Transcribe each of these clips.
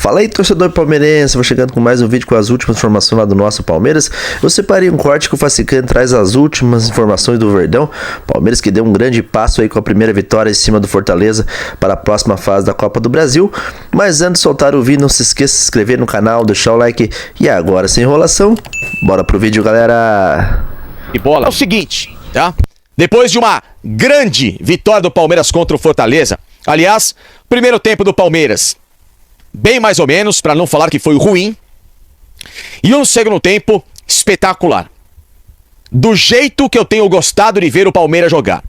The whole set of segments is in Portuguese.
Fala aí, torcedor palmeirense, vou chegando com mais um vídeo com as últimas informações lá do nosso Palmeiras. Eu separei um corte que o Facicano traz as últimas informações do Verdão. Palmeiras que deu um grande passo aí com a primeira vitória em cima do Fortaleza para a próxima fase da Copa do Brasil. Mas antes de soltar o vídeo, não se esqueça de se inscrever no canal, deixar o like. E agora, sem enrolação, bora pro vídeo, galera. E bola é o seguinte, tá? Depois de uma grande vitória do Palmeiras contra o Fortaleza, aliás, primeiro tempo do Palmeiras bem mais ou menos, para não falar que foi ruim, e um segundo tempo espetacular. Do jeito que eu tenho gostado de ver o Palmeiras jogar.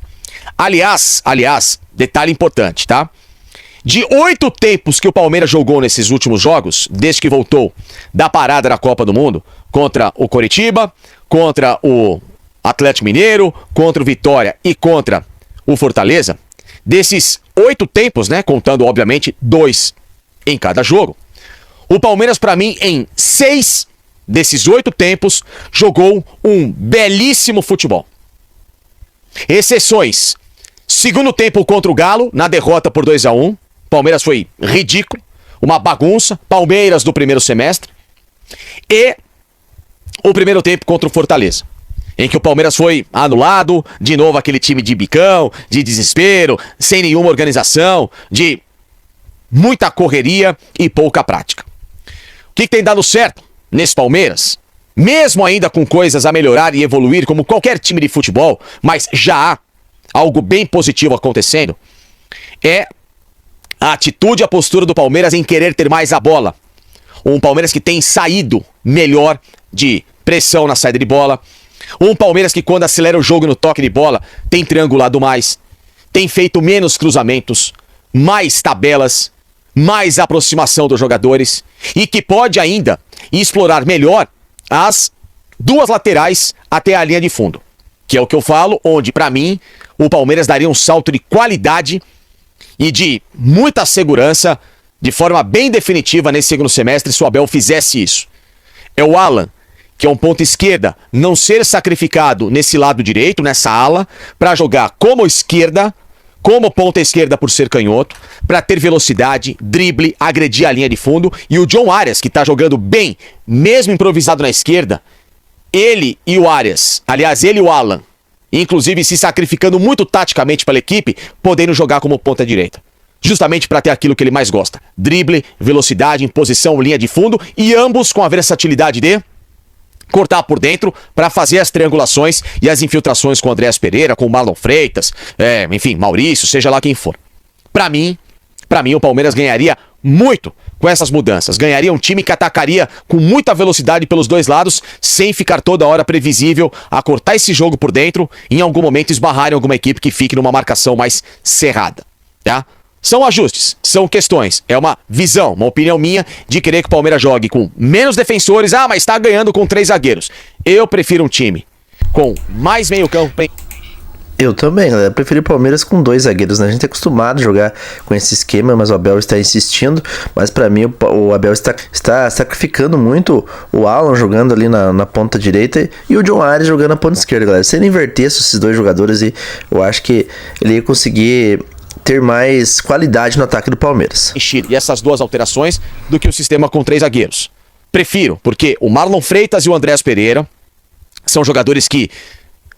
Aliás, detalhe importante, tá? De 8 tempos que o Palmeiras jogou nesses últimos jogos, desde que voltou da parada da Copa do Mundo, contra o Coritiba, contra o Atlético Mineiro, contra o Vitória e contra o Fortaleza, desses 8 tempos, né, contando obviamente 2 em cada jogo, o Palmeiras, pra mim, em 6 desses 8 tempos, jogou um belíssimo futebol. Exceções: segundo tempo contra o Galo, na derrota por 2-1, Palmeiras foi ridículo, uma bagunça, Palmeiras do primeiro semestre, e o primeiro tempo contra o Fortaleza, em que o Palmeiras foi anulado, de novo aquele time de bicão, de desespero, sem nenhuma organização, de muita correria e pouca prática. O que tem dado certo nesse Palmeiras, mesmo ainda com coisas a melhorar e evoluir como qualquer time de futebol, mas já há algo bem positivo acontecendo, é a atitude e a postura do Palmeiras em querer ter mais a bola. Um Palmeiras que tem saído melhor de pressão na saída de bola. Um Palmeiras que, quando acelera o jogo no toque de bola, tem triangulado mais, tem feito menos cruzamentos, mais tabelas, mais aproximação dos jogadores, e que pode ainda explorar melhor as duas laterais até a linha de fundo, que é o que eu falo, onde pra mim o Palmeiras daria um salto de qualidade e de muita segurança de forma bem definitiva nesse segundo semestre se o Abel fizesse isso. É o Alan, que é um ponta esquerda, não ser sacrificado nesse lado direito, nessa ala, para jogar como esquerda, como ponta esquerda por ser canhoto, para ter velocidade, drible, agredir a linha de fundo. E o John Arias, que tá jogando bem, mesmo improvisado na esquerda, ele e o Arias, aliás, ele e o Alan, inclusive se sacrificando muito taticamente pela equipe, podendo jogar como ponta direita. Justamente para ter aquilo que ele mais gosta: drible, velocidade, imposição, linha de fundo, e ambos com a versatilidade de cortar por dentro para fazer as triangulações e as infiltrações com o Andréas Pereira, com o Marlon Freitas, enfim, Maurício, seja lá quem for. Pra mim, o Palmeiras ganharia muito com essas mudanças. Ganharia um time que atacaria com muita velocidade pelos dois lados, sem ficar toda hora previsível a cortar esse jogo por dentro e em algum momento esbarrar em alguma equipe que fique numa marcação mais cerrada, tá? São ajustes, são questões, é uma visão, uma opinião minha de querer que o Palmeiras jogue com menos defensores. Ah, mas tá ganhando com 3 zagueiros. Eu prefiro um time com mais meio campo. Eu também, galera. Eu preferi o Palmeiras com 2 zagueiros, né? A gente é acostumado a jogar com esse esquema, mas o Abel está insistindo. Mas pra mim o Abel está sacrificando muito o Alan jogando ali na ponta direita e o John Arias jogando na ponta esquerda, galera. Se ele invertesse esses dois jogadores, eu acho que ele ia conseguir ter mais qualidade no ataque do Palmeiras. E essas duas alterações do que o sistema com 3 zagueiros. Prefiro, porque o Marlon Freitas e o Andréas Pereira são jogadores que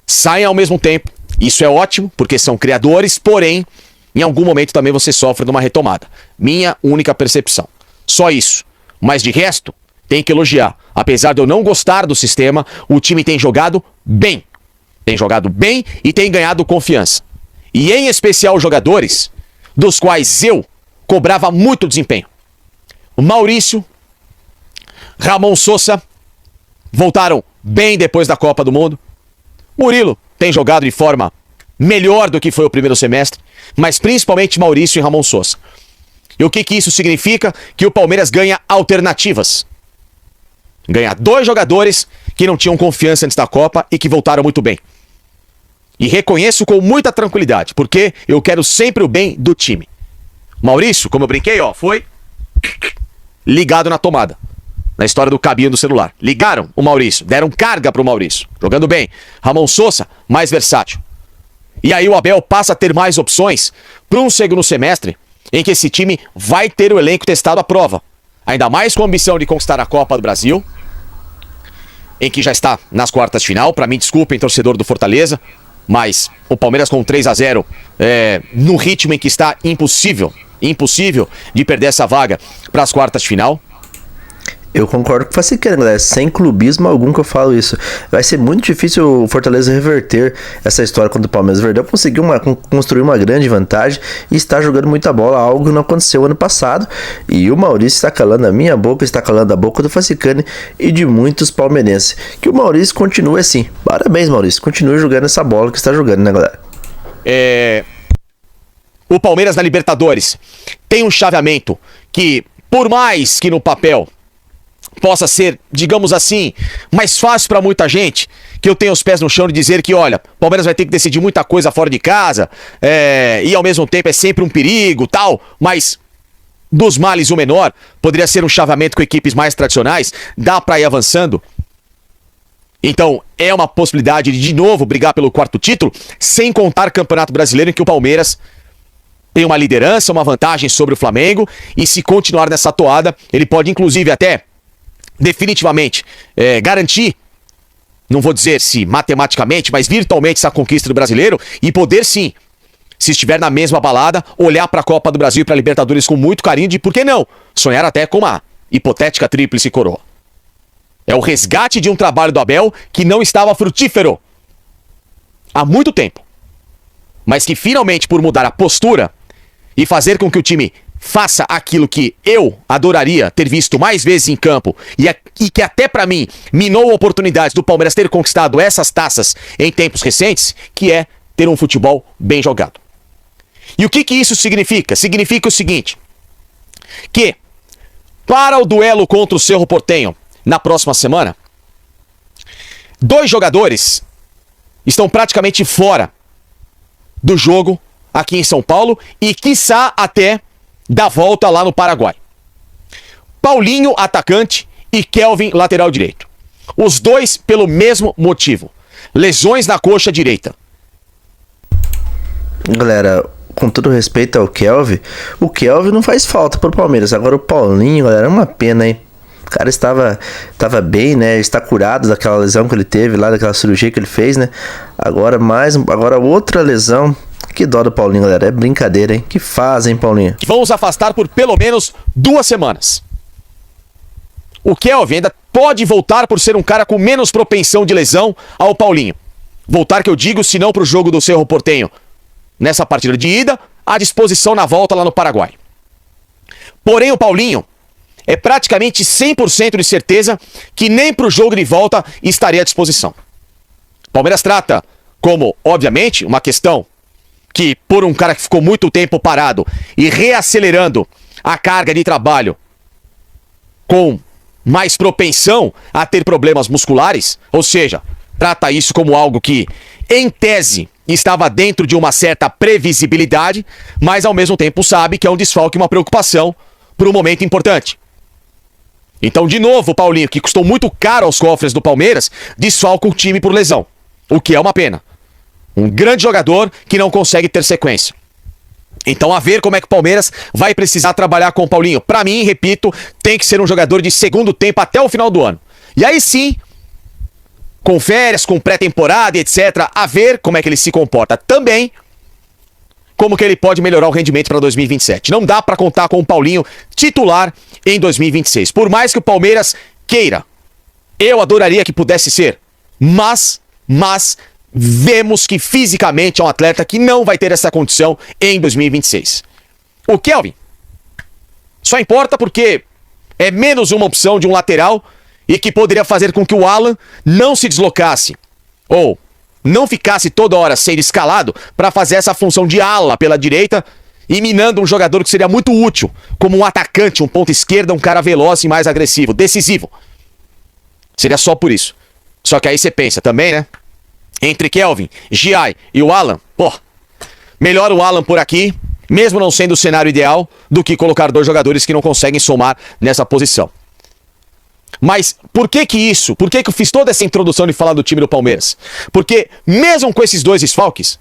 saem ao mesmo tempo. Isso é ótimo, porque são criadores, porém, em algum momento também você sofre de uma retomada. Minha única percepção. Só isso. Mas de resto, tem que elogiar. Apesar de eu não gostar do sistema, o time tem jogado bem. Tem jogado bem e tem ganhado confiança. E em especial jogadores dos quais eu cobrava muito desempenho. O Maurício, Ramon Sosa voltaram bem depois da Copa do Mundo. Murilo tem jogado de forma melhor do que foi o primeiro semestre, mas principalmente Maurício e Ramon Sosa. E o que isso significa? Que o Palmeiras ganha alternativas. Ganha 2 jogadores que não tinham confiança antes da Copa e que voltaram muito bem. E reconheço com muita tranquilidade, porque eu quero sempre o bem do time. Maurício, como eu brinquei, foi ligado na tomada. Na história do cabinho do celular. Ligaram o Maurício, deram carga pro Maurício. Jogando bem. Ramon Sosa, mais versátil. E aí o Abel passa a ter mais opções para um segundo semestre em que esse time vai ter o elenco testado à prova. ainda mais com a ambição de conquistar a Copa do Brasil, em que já está nas quartas de final. Para mim, desculpem, torcedor do Fortaleza, mas o Palmeiras com 3-0, no ritmo em que está, impossível de perder essa vaga para as quartas de final. Eu concordo com o Facicano, galera. Sem clubismo algum que eu falo isso. Vai ser muito difícil o Fortaleza reverter essa história contra o Palmeiras. O Verdão conseguiu construir uma grande vantagem e está jogando muita bola, algo que não aconteceu ano passado. E o Maurício está calando a minha boca, está calando a boca do Facicano e de muitos palmeirenses. Que o Maurício continue assim. Parabéns, Maurício. Continue jogando essa bola que está jogando, né, galera? O Palmeiras na Libertadores tem um chaveamento que, por mais que no papel possa ser, digamos assim, mais fácil pra muita gente, que eu tenho os pés no chão de dizer que, olha, o Palmeiras vai ter que decidir muita coisa fora de casa, e ao mesmo tempo é sempre um perigo, tal, mas dos males o menor, poderia ser um chaveamento com equipes mais tradicionais, dá pra ir avançando. Então, é uma possibilidade de novo brigar pelo quarto título, sem contar o Campeonato Brasileiro, em que o Palmeiras tem uma liderança, uma vantagem sobre o Flamengo, e se continuar nessa toada, ele pode inclusive até definitivamente garantir, não vou dizer se matematicamente, mas virtualmente essa conquista do brasileiro e poder sim, se estiver na mesma balada, olhar para a Copa do Brasil e para a Libertadores com muito carinho de, por que não, sonhar até com uma hipotética tríplice coroa. É o resgate de um trabalho do Abel que não estava frutífero há muito tempo, mas que finalmente, por mudar a postura e fazer com que o time faça aquilo que eu adoraria ter visto mais vezes em campo e que até pra mim minou a oportunidade do Palmeiras ter conquistado essas taças em tempos recentes, que é ter um futebol bem jogado. E o que isso significa? Significa o seguinte, que para o duelo contra o Cerro Porteño na próxima semana, 2 jogadores estão praticamente fora do jogo aqui em São Paulo e quiçá até da volta lá no Paraguai. Paulinho, atacante, e Kelvin, lateral direito. Os dois pelo mesmo motivo. Lesões na coxa direita. Galera, com todo respeito ao Kelvin, o Kelvin não faz falta pro Palmeiras. Agora o Paulinho, galera, é uma pena, hein? O cara estava bem, né? Está curado daquela lesão que ele teve lá, daquela cirurgia que ele fez, né? Agora outra lesão. Que dó do Paulinho, galera. É brincadeira, hein? Que fazem, Paulinho? Vamos afastar por pelo menos 2 semanas. O Kelvin ainda pode voltar por ser um cara com menos propensão de lesão ao Paulinho. Voltar que eu digo, se não pro jogo do Cerro Porteño nessa partida de ida, à disposição na volta lá no Paraguai. Porém, o Paulinho é praticamente 100% de certeza que nem pro jogo de volta estaria à disposição. Palmeiras trata como, obviamente, uma questão que por um cara que ficou muito tempo parado e reacelerando a carga de trabalho com mais propensão a ter problemas musculares, ou seja, trata isso como algo que, em tese, estava dentro de uma certa previsibilidade, mas ao mesmo tempo sabe que é um desfalque e uma preocupação para um momento importante. Então, de novo, o Paulinho, que custou muito caro aos cofres do Palmeiras, desfalca o time por lesão, o que é uma pena. Um grande jogador que não consegue ter sequência. Então, a ver como é que o Palmeiras vai precisar trabalhar com o Paulinho. Pra mim, repito, tem que ser um jogador de segundo tempo até o final do ano. E aí sim, com férias, com pré-temporada e etc., a ver como é que ele se comporta. Também, como que ele pode melhorar o rendimento para 2027. Não dá pra contar com o Paulinho titular em 2026. Por mais que o Palmeiras queira. Eu adoraria que pudesse ser. Mas vemos que fisicamente é um atleta que não vai ter essa condição em 2026. O Kelvin só importa porque é menos uma opção de um lateral e que poderia fazer com que o Alan não se deslocasse ou não ficasse toda hora sendo escalado para fazer essa função de ala pela direita e minando um jogador que seria muito útil como um atacante, um ponta esquerda, um cara veloz e mais agressivo, decisivo. Seria só por isso. Só que aí você pensa também, né? Entre Kelvin, Giai e o Alan, melhor o Alan por aqui, mesmo não sendo o cenário ideal, do que colocar 2 jogadores que não conseguem somar nessa posição. Mas por que isso? Por que eu fiz toda essa introdução de falar do time do Palmeiras? Porque mesmo com esses 2 desfalques,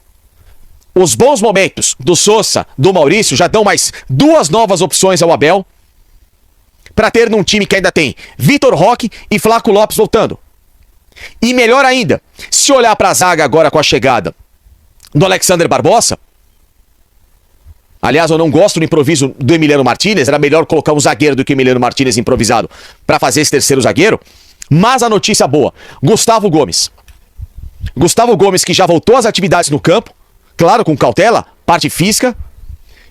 os bons momentos do Sousa, do Maurício, já dão mais 2 novas opções ao Abel para ter num time que ainda tem Vitor Roque e Flaco Lopes voltando. E melhor ainda, se olhar para a zaga agora com a chegada do Alexander Barbosa, aliás, eu não gosto do improviso do Emiliano Martínez, era melhor colocar um zagueiro do que o Emiliano Martínez improvisado para fazer esse terceiro zagueiro, mas a notícia boa, Gustavo Gomes, que já voltou às atividades no campo, claro, com cautela, parte física,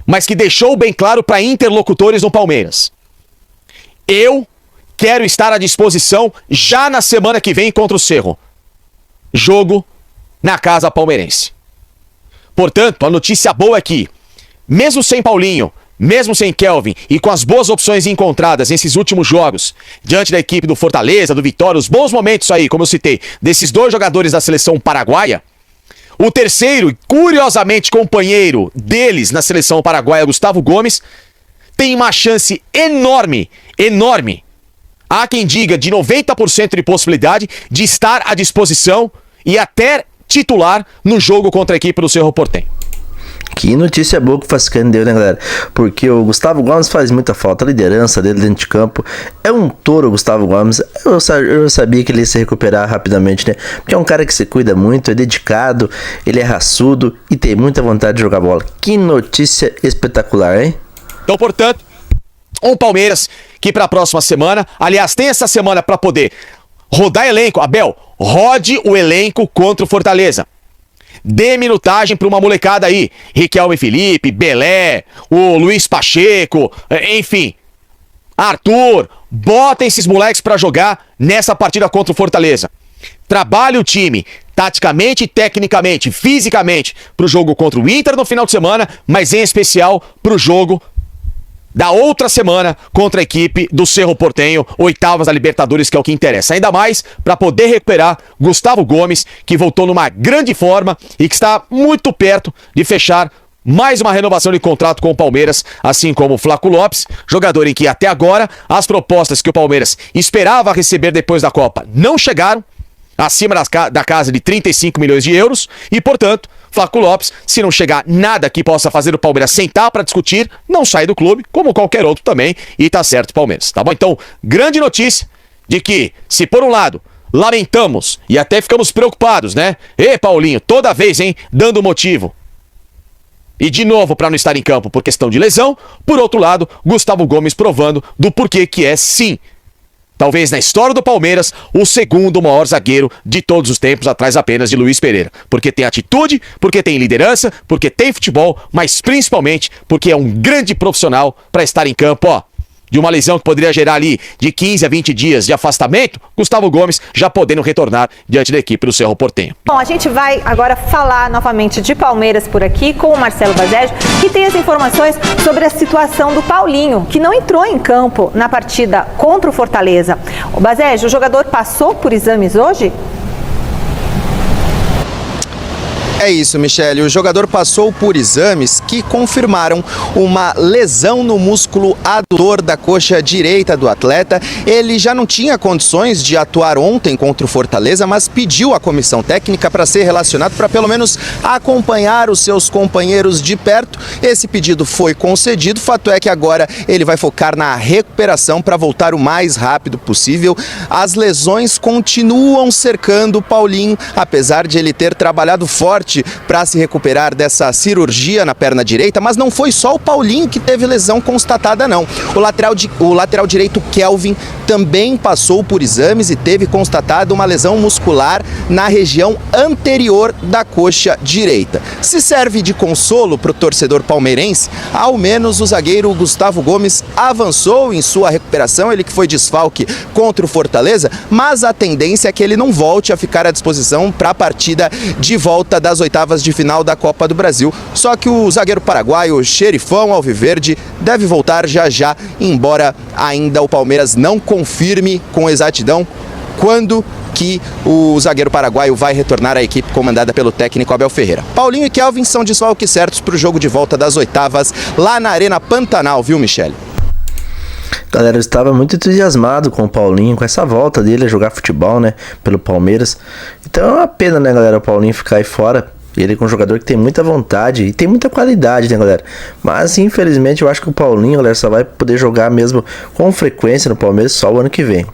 mas que deixou bem claro para interlocutores no Palmeiras: eu quero estar à disposição já na semana que vem contra o Cerro. Jogo na casa palmeirense. Portanto, a notícia boa é que, mesmo sem Paulinho, mesmo sem Kelvin e com as boas opções encontradas nesses últimos jogos, diante da equipe do Fortaleza, do Vitória, os bons momentos aí, como eu citei, desses dois jogadores da seleção paraguaia, o terceiro, curiosamente companheiro deles na seleção paraguaia, Gustavo Gomes, tem uma chance enorme, há quem diga de 90% de possibilidade de estar à disposição e até titular no jogo contra a equipe do Cerro Porteño. Que notícia boa que o Fascani deu, né, galera? Porque o Gustavo Gomes faz muita falta, a liderança dele dentro de campo. É um touro, o Gustavo Gomes. Eu sabia que ele ia se recuperar rapidamente, né? Porque é um cara que se cuida muito, é dedicado, ele é raçudo e tem muita vontade de jogar bola. Que notícia espetacular, hein? Então, portanto, um Palmeiras que para a próxima semana, aliás, tem essa semana para poder rodar elenco. Abel, rode o elenco contra o Fortaleza. Dê minutagem para uma molecada aí. Riquelme Felipe, Belé, o Luiz Pacheco, enfim. Arthur, botem esses moleques para jogar nessa partida contra o Fortaleza. Trabalhe o time taticamente, tecnicamente, fisicamente para o jogo contra o Inter no final de semana, mas em especial para o jogo da outra semana contra a equipe do Cerro Porteño, oitavas da Libertadores, que é o que interessa. Ainda mais para poder recuperar Gustavo Gomes, que voltou numa grande forma e que está muito perto de fechar mais uma renovação de contrato com o Palmeiras, assim como o Flaco Lopes, jogador em que até agora as propostas que o Palmeiras esperava receber depois da Copa não chegaram, acima da casa de 35 milhões de euros, e portanto, Flaco Lopes, se não chegar nada que possa fazer o Palmeiras sentar para discutir, não sai do clube, como qualquer outro também, e tá certo o Palmeiras, tá bom? Então, grande notícia de que, se por um lado, lamentamos e até ficamos preocupados, né? Paulinho, toda vez, hein, dando motivo. E de novo para não estar em campo por questão de lesão, por outro lado, Gustavo Gomes provando do porquê que é sim, talvez na história do Palmeiras, o segundo maior zagueiro de todos os tempos, atrás apenas de Luiz Pereira. Porque tem atitude, porque tem liderança, porque tem futebol, mas principalmente porque é um grande profissional para estar em campo, ó. De uma lesão que poderia gerar ali de 15 a 20 dias de afastamento, Gustavo Gomes já podendo retornar diante da equipe do Cerro Porteño. Bom, a gente vai agora falar novamente de Palmeiras por aqui com o Marcelo Bazejo, que tem as informações sobre a situação do Paulinho, que não entrou em campo na partida contra o Fortaleza. O Bazejo, o jogador passou por exames hoje? É isso, Michele. O jogador passou por exames que confirmaram uma lesão no músculo adutor da coxa direita do atleta. Ele já não tinha condições de atuar ontem contra o Fortaleza, mas pediu à comissão técnica para ser relacionado, para pelo menos acompanhar os seus companheiros de perto. Esse pedido foi concedido. Fato é que agora ele vai focar na recuperação para voltar o mais rápido possível. As lesões continuam cercando o Paulinho, apesar de ele ter trabalhado forte para se recuperar dessa cirurgia na perna direita, mas não foi só o Paulinho que teve lesão constatada, não. O lateral direito Kelvin também passou por exames e teve constatado uma lesão muscular na região anterior da coxa direita. Se serve de consolo para o torcedor palmeirense, ao menos o zagueiro Gustavo Gomes avançou em sua recuperação, ele que foi desfalque contra o Fortaleza, mas a tendência é que ele não volte a ficar à disposição para a partida de volta das oitavas de final da Copa do Brasil. Só que o zagueiro paraguaio, Xerifão Alviverde, deve voltar já já, embora ainda o Palmeiras não confirme com exatidão quando que o zagueiro paraguaio vai retornar à equipe comandada pelo técnico Abel Ferreira. Paulinho e Kelvin são desfalques certos para o jogo de volta das oitavas lá na Arena Pantanal, viu, Michele? Galera, eu estava muito entusiasmado com o Paulinho, com essa volta dele a jogar futebol, né, pelo Palmeiras. Então é uma pena, né, galera, o Paulinho ficar aí fora. Ele é um jogador que tem muita vontade e tem muita qualidade, né, galera? Mas, infelizmente, eu acho que o Paulinho, galera, só vai poder jogar mesmo com frequência no Palmeiras só o ano que vem.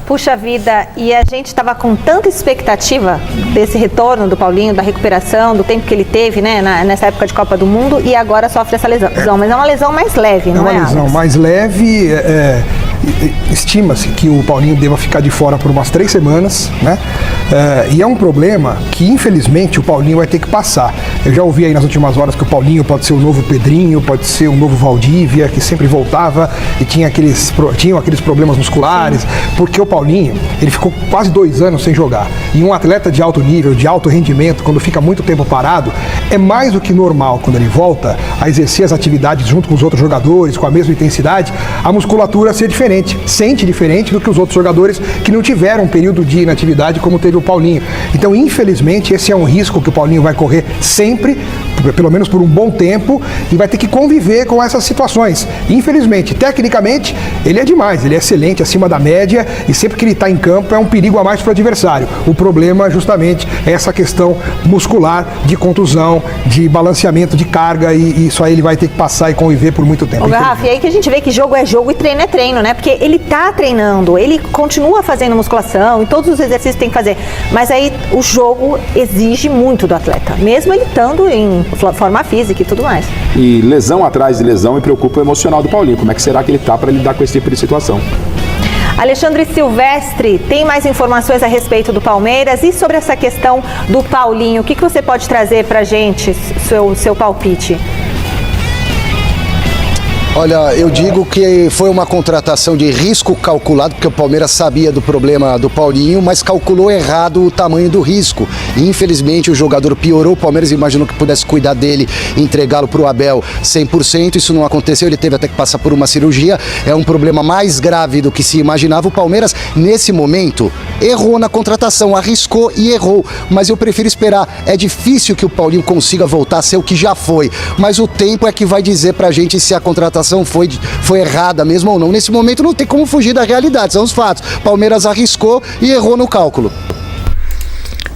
Puxa vida, e a gente estava com tanta expectativa desse retorno do Paulinho, da recuperação, do tempo que ele teve, né, nessa época de Copa do Mundo, e agora sofre essa lesão. Mas é uma lesão mais leve, não é, Alex? É uma lesão mais leve, estima-se que o Paulinho deva ficar de fora por umas 3 semanas, né? E é um problema que, infelizmente, o Paulinho vai ter que passar. Eu já ouvi aí nas últimas horas que o Paulinho pode ser o novo Pedrinho, pode ser o novo Valdívia, que sempre voltava e tinham aqueles problemas musculares, porque o Paulinho, ele ficou quase 2 anos sem jogar. E um atleta de alto nível, de alto rendimento, quando fica muito tempo parado, é mais do que normal, quando ele volta a exercer as atividades junto com os outros jogadores, com a mesma intensidade, a musculatura ser diferente, sente diferente do que os outros jogadores que não tiveram um período de inatividade como teve o Paulinho. Então, infelizmente, esse é um risco que o Paulinho vai correr sempre, pelo menos por um bom tempo, e vai ter que conviver com essas situações. Infelizmente, tecnicamente, ele é demais, ele é excelente, acima da média, e sempre que ele está em campo é um perigo a mais para o adversário. O problema, justamente, é essa questão muscular, de contusão, de balanceamento de carga, e isso aí ele vai ter que passar e conviver por muito tempo. Ô, Garrafa, e aí que a gente vê que jogo é jogo e treino é treino, né? Porque ele tá treinando, ele continua fazendo musculação e todos os exercícios que tem que fazer, mas aí o jogo exige muito do atleta, mesmo ele estando em forma física e tudo mais. E lesão atrás de lesão me preocupa o emocional do Paulinho. Como é que será que ele tá para lidar com esse tipo de situação? Alexandre Silvestre, tem mais informações a respeito do Palmeiras e sobre essa questão do Paulinho? O que você pode trazer pra gente, seu palpite? Olha, eu digo que foi uma contratação de risco calculado, porque o Palmeiras sabia do problema do Paulinho, mas calculou errado o tamanho do risco. E, infelizmente, o jogador piorou, o Palmeiras imaginou que pudesse cuidar dele e entregá-lo para o Abel 100%, isso não aconteceu, ele teve até que passar por uma cirurgia, é um problema mais grave do que se imaginava. O Palmeiras, nesse momento, errou na contratação, arriscou e errou, mas eu prefiro esperar. É difícil que o Paulinho consiga voltar a ser o que já foi, mas o tempo é que vai dizer pra gente se a contratação foi errada mesmo ou não. Nesse momento não tem como fugir da realidade, são os fatos. Palmeiras arriscou e errou no cálculo.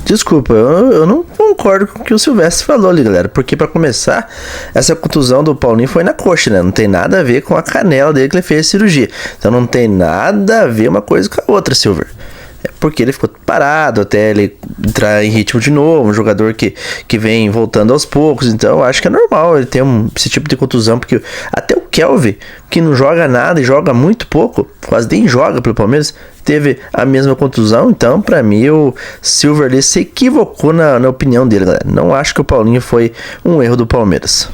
Desculpa, eu não concordo com o que o Silvestre falou ali, galera. Porque, pra começar, essa contusão do Paulinho foi na coxa, né? Não tem nada a ver com a canela dele que ele fez a cirurgia. Então não tem nada a ver uma coisa com a outra, Silver. É porque ele ficou parado até ele entrar em ritmo de novo, um jogador que vem voltando aos poucos. Então eu acho que é normal ele ter esse tipo de contusão, porque até o Kelvin, que não joga nada e joga muito pouco, quase nem joga pelo Palmeiras, teve a mesma contusão. Então, pra mim, o Silver ali se equivocou na opinião dele, galera. Não acho que o Paulinho foi um erro do Palmeiras.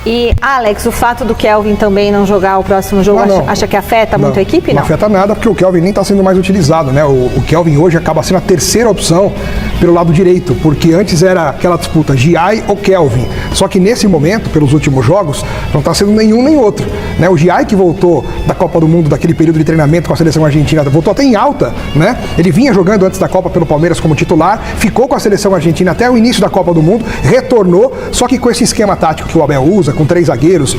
E, Alex, o fato do Kelvin também não jogar o próximo jogo, acha que afeta muito a equipe? Não afeta nada, porque o Kelvin nem está sendo mais utilizado, né? O Kelvin hoje acaba sendo a terceira opção pelo lado direito, porque antes era aquela disputa Giai ou Kelvin. Só que nesse momento, pelos últimos jogos, não está sendo nenhum nem outro, né? O Giai, que voltou da Copa do Mundo, daquele período de treinamento com a seleção argentina, voltou até em alta, né? Ele vinha jogando antes da Copa pelo Palmeiras como titular, ficou com a seleção argentina até o início da Copa do Mundo, retornou, só que com esse esquema tático que o Abel usa, com 3 zagueiros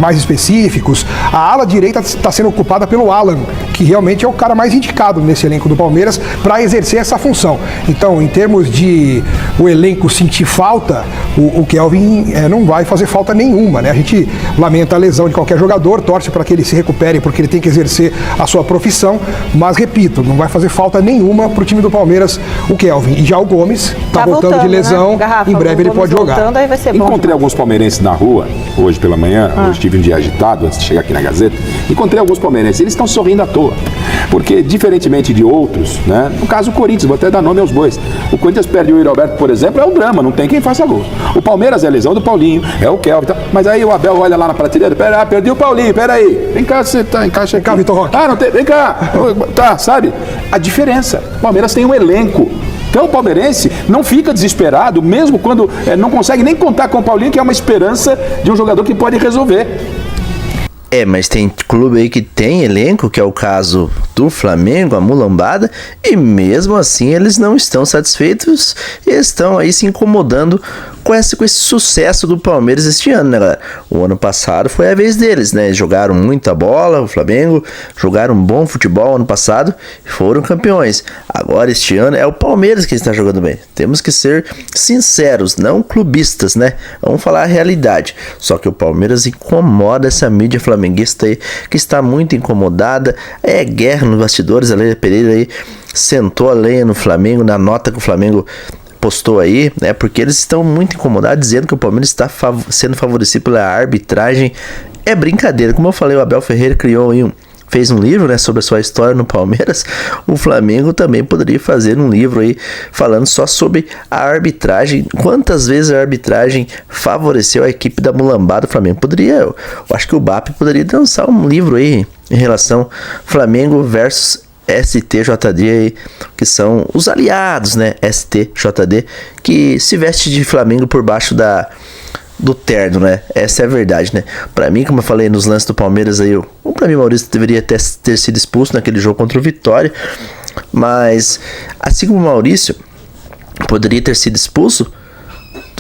mais específicos, a ala direita está sendo ocupada pelo Alan, que realmente é o cara mais indicado nesse elenco do Palmeiras para exercer essa função. Então, em termos de o elenco sentir falta, o Kelvin não vai fazer falta nenhuma, né? A gente lamenta a lesão de qualquer jogador, torce para que ele se recupere, porque ele tem que exercer a sua profissão, mas repito, não vai fazer falta nenhuma para o time do Palmeiras o Kelvin. E já o Gomes está voltando de lesão, né? Garrafa, em breve ele pode jogar. Aí vai ser bom. Encontrei alguns palmeirenses na rua hoje pela manhã, hoje tive um dia agitado antes de chegar aqui na Gazeta, encontrei alguns palmeirenses, eles estão sorrindo à toa, porque diferentemente de outros, né, no caso o Corinthians, vou até dar nome aos bois, o Corinthians perde o Yuri Alberto, por exemplo, é um drama, não tem quem faça gol. O Palmeiras é a lesão do Paulinho, é o Kelvin, mas aí o Abel olha lá na prateleira, perdi o Paulinho, peraí, vem cá, você tá, encaixa aqui. Vem cá, Vitor Roque. Não tem, vem cá, tá, sabe? A diferença, o Palmeiras tem um elenco. Então o palmeirense não fica desesperado, mesmo quando não consegue nem contar com o Paulinho, que é uma esperança de um jogador que pode resolver. Mas tem clube aí que tem elenco, que é o caso do Flamengo, a mulambada, e mesmo assim eles não estão satisfeitos e estão aí se incomodando com esse sucesso do Palmeiras este ano, né, galera? O ano passado foi a vez deles, né? Eles jogaram muita bola, o Flamengo, jogaram um bom futebol ano passado e foram campeões. Agora este ano é o Palmeiras que está jogando bem. Temos que ser sinceros, não clubistas, né? Vamos falar a realidade. Só que o Palmeiras incomoda essa mídia flamenguista aí, que está muito incomodada. É guerra nos bastidores. A Leila Pereira aí sentou a lenha no Flamengo, na nota que o Flamengo postou aí, né? Porque eles estão muito incomodados, dizendo que o Palmeiras está sendo favorecido pela arbitragem. É brincadeira. Como eu falei, o Abel Ferreira criou aí fez um livro, né, sobre a sua história no Palmeiras. O Flamengo também poderia fazer um livro aí falando só sobre a arbitragem, quantas vezes a arbitragem favoreceu a equipe da mulambada do Flamengo. Eu acho que o BAP poderia lançar um livro aí em relação Flamengo versus STJD aí, que são os aliados, né, STJD, que se veste de Flamengo por baixo do terno, né? Essa é a verdade, né? Pra mim, como eu falei nos lances do Palmeiras aí, pra mim o Maurício deveria ter sido expulso naquele jogo contra o Vitória, mas assim como o Maurício poderia ter sido expulso,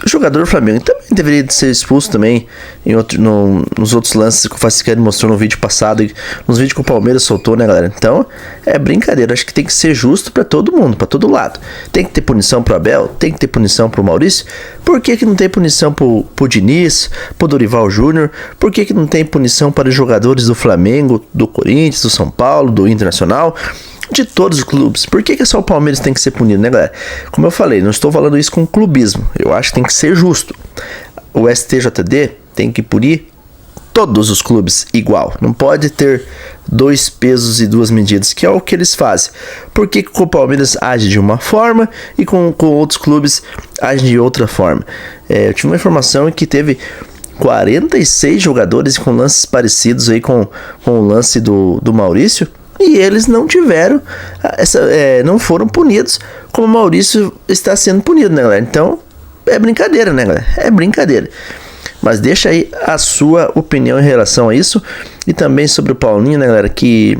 o jogador do Flamengo também deveria ser expulso também nos outros lances que o Facicani mostrou no vídeo passado e nos vídeos que o Palmeiras soltou, né, galera? Então, é brincadeira. Acho que tem que ser justo pra todo mundo, pra todo lado. Tem que ter punição pro Abel, tem que ter punição pro Maurício. Por que não tem punição pro Diniz, pro Dorival Júnior? Por que não tem punição para os jogadores do Flamengo, do Corinthians, do São Paulo, do Internacional? De todos os clubes. Por que só o Palmeiras tem que ser punido, né, galera? Como eu falei, não estou falando isso com clubismo. Eu acho que tem que ser justo. O STJD tem que punir todos os clubes igual. Não pode ter dois pesos e duas medidas, que é o que eles fazem. Por que o Palmeiras age de uma forma e com outros clubes agem de outra forma? Eu tive uma informação que teve 46 jogadores com lances parecidos aí com o lance do Maurício. E eles não tiveram, não foram punidos como o Maurício está sendo punido, né, galera? Então, é brincadeira, né, galera? É brincadeira. Mas deixa aí a sua opinião em relação a isso. E também sobre o Paulinho, né, galera? Que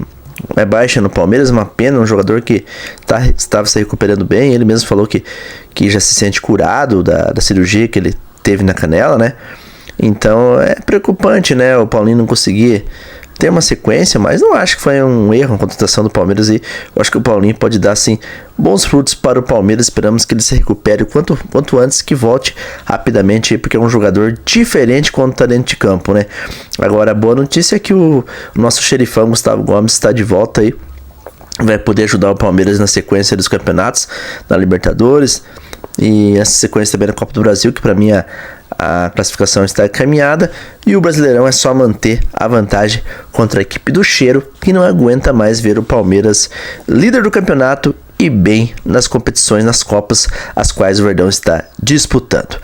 é baixa no Palmeiras, uma pena. Um jogador que estava se recuperando bem. Ele mesmo falou que já se sente curado da cirurgia que ele teve na canela, né? Então, é preocupante, né? O Paulinho não conseguir ter uma sequência, mas não acho que foi um erro a contratação do Palmeiras e eu acho que o Paulinho pode dar sim bons frutos para o Palmeiras. Esperamos que ele se recupere o quanto antes, que volte rapidamente, porque é um jogador diferente quando está dentro de campo, né? Agora a boa notícia é que o nosso xerifão Gustavo Gomes está de volta aí, vai poder ajudar o Palmeiras na sequência dos campeonatos, da Libertadores e essa sequência também na Copa do Brasil, que para mim a classificação está encaminhada, e o Brasileirão é só manter a vantagem contra a equipe do Cheiro, que não aguenta mais ver o Palmeiras líder do campeonato e bem nas competições, nas Copas, as quais o Verdão está disputando.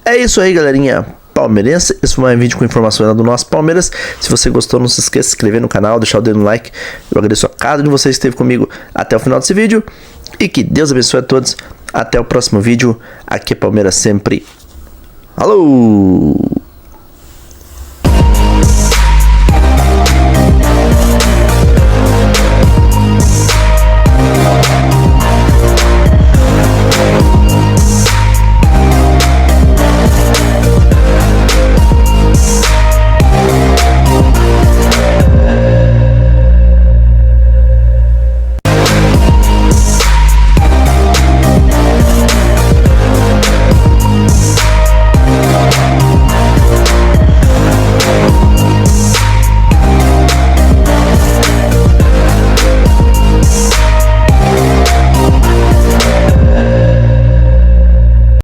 É isso aí, galerinha palmeirense. Esse foi um vídeo com informações do nosso Palmeiras. Se você gostou, não se esqueça de se inscrever no canal, deixar o dedo no like. Eu agradeço a cada um de vocês que esteve comigo até o final desse vídeo, e que Deus abençoe a todos. Até o próximo vídeo. Aqui é Palmeiras sempre. Alô!